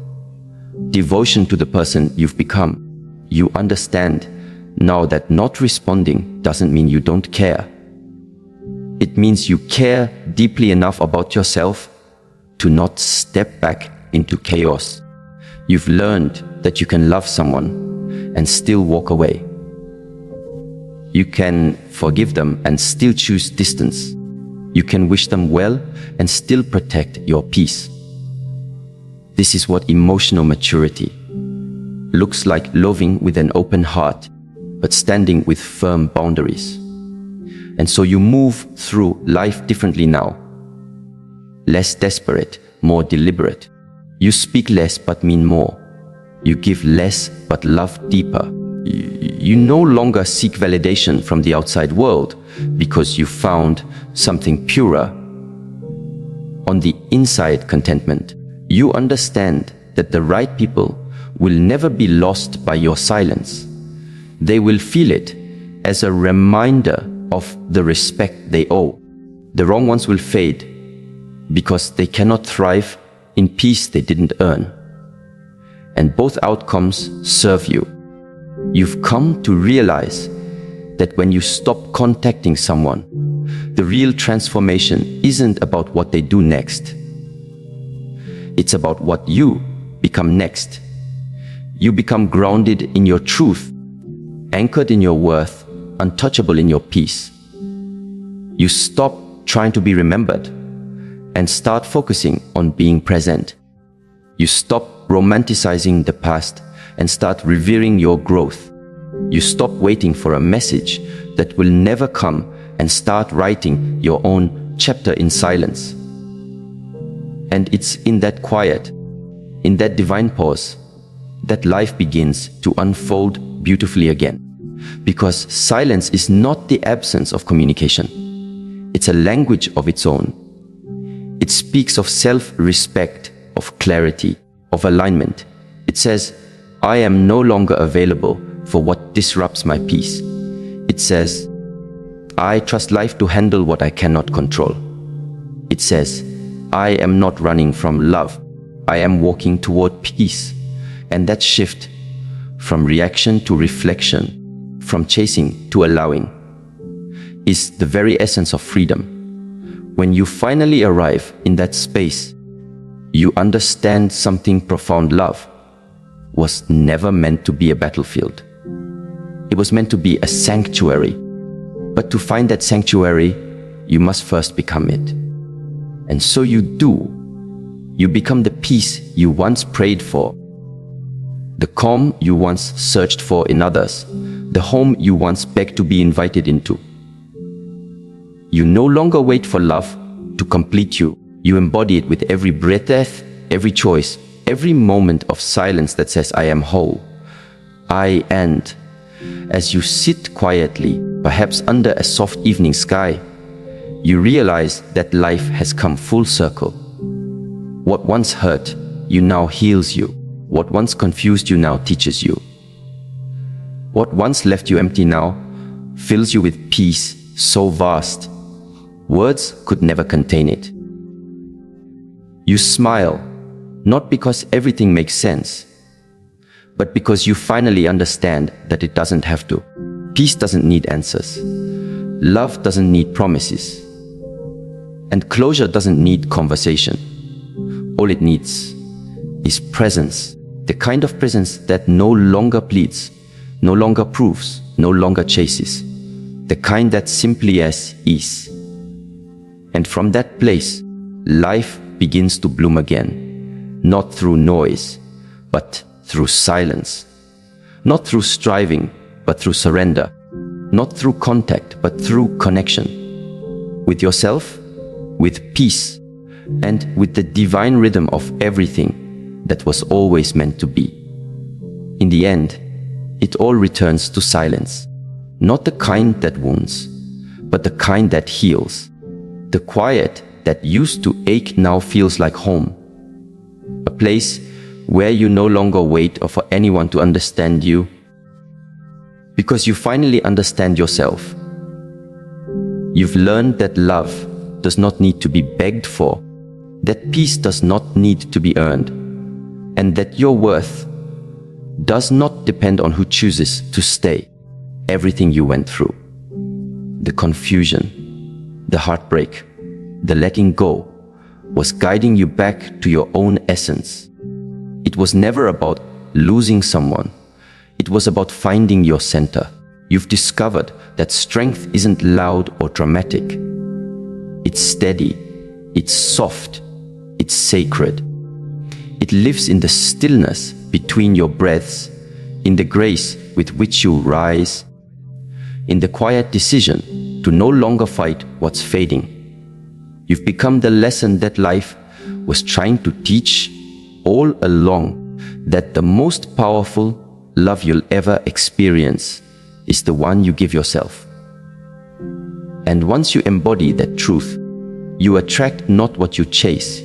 Devotion to the person you've become. You understand now that not responding doesn't mean you don't care. It means you care deeply enough about yourself to not step back into chaos. You've learned that you can love someone and still walk away. You can forgive them and still choose distance. You can wish them well and still protect your peace. This is what emotional maturity looks like: loving with an open heart, but standing with firm boundaries. And so you move through life differently now. Less desperate, more deliberate. You speak less but mean more. You give less but love deeper. You no longer seek validation from the outside world because you found something purer. On the inside, contentment. You understand that the right people will never be lost by your silence. They will feel it as a reminder of the respect they owe. The wrong ones will fade because they cannot thrive in peace they didn't earn. And both outcomes serve you. You've come to realize that when you stop contacting someone, the real transformation isn't about what they do next. It's about what you become next. You become grounded in your truth, anchored in your worth, untouchable in your peace. You stop trying to be remembered and start focusing on being present. You stop romanticizing the past and start revering your growth. You stop waiting for a message that will never come and start writing your own chapter in silence. And it's in that quiet, in that divine pause, that life begins to unfold beautifully again. Because silence is not the absence of communication. It's a language of its own. It speaks of self-respect, of clarity, of alignment. It says, I am no longer available for what disrupts my peace. It says, I trust life to handle what I cannot control. It says, I am not running from love. I am walking toward peace. And that shift from reaction to reflection, from chasing to allowing, is the very essence of freedom. When you finally arrive in that space, you understand something profound. Love was never meant to be a battlefield. It was meant to be a sanctuary. But to find that sanctuary, you must first become it. And so you do. You become the peace you once prayed for, the calm you once searched for in others, the home you once begged to be invited into. You no longer wait for love to complete you. You embody it with every breath, every choice, every moment of silence that says, I am whole. And as you sit quietly, perhaps under a soft evening sky, you realize that life has come full circle. What once hurt you now heals you. What once confused you now teaches you. What once left you empty now fills you with peace so vast, words could never contain it. You smile, not because everything makes sense, but because you finally understand that it doesn't have to. Peace doesn't need answers. Love doesn't need promises. And closure doesn't need conversation. All it needs is presence. The kind of presence that no longer pleads, no longer proves, no longer chases. The kind that simply is. And from that place, life begins to bloom again. Not through noise, but through silence. Not through striving, but through surrender. Not through contact, but through connection. With yourself, with peace, and with the divine rhythm of everything that was always meant to be. In the end, it all returns to silence. Not the kind that wounds, but the kind that heals. The quiet that used to ache now feels like home. A place where you no longer wait for anyone to understand you, because you finally understand yourself. You've learned that love does not need to be begged for, that peace does not need to be earned, and that your worth does not depend on who chooses to stay. Everything you went through, the confusion, the heartbreak, the letting go, was guiding you back to your own essence. It was never about losing someone. It was about finding your center. You've discovered that strength isn't loud or dramatic. It's steady, it's soft, it's sacred. It lives in the stillness between your breaths, in the grace with which you rise, in the quiet decision to no longer fight what's fading. You've become the lesson that life was trying to teach all along, that the most powerful love you'll ever experience is the one you give yourself. And once you embody that truth, you attract not what you chase,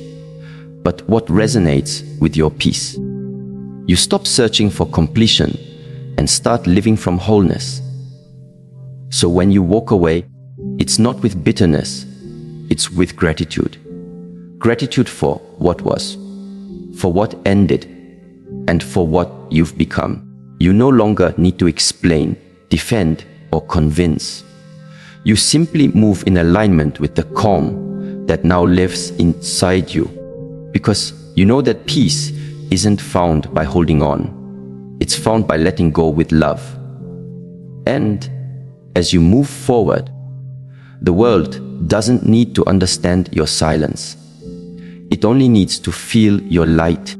but what resonates with your peace. You stop searching for completion and start living from wholeness. So when you walk away, it's not with bitterness, it's with gratitude. Gratitude for what was, for what ended, and for what you've become. You no longer need to explain, defend, or convince. You simply move in alignment with the calm that now lives inside you, because you know that peace isn't found by holding on. It's found by letting go with love. And as you move forward, the world doesn't need to understand your silence. It only needs to feel your light.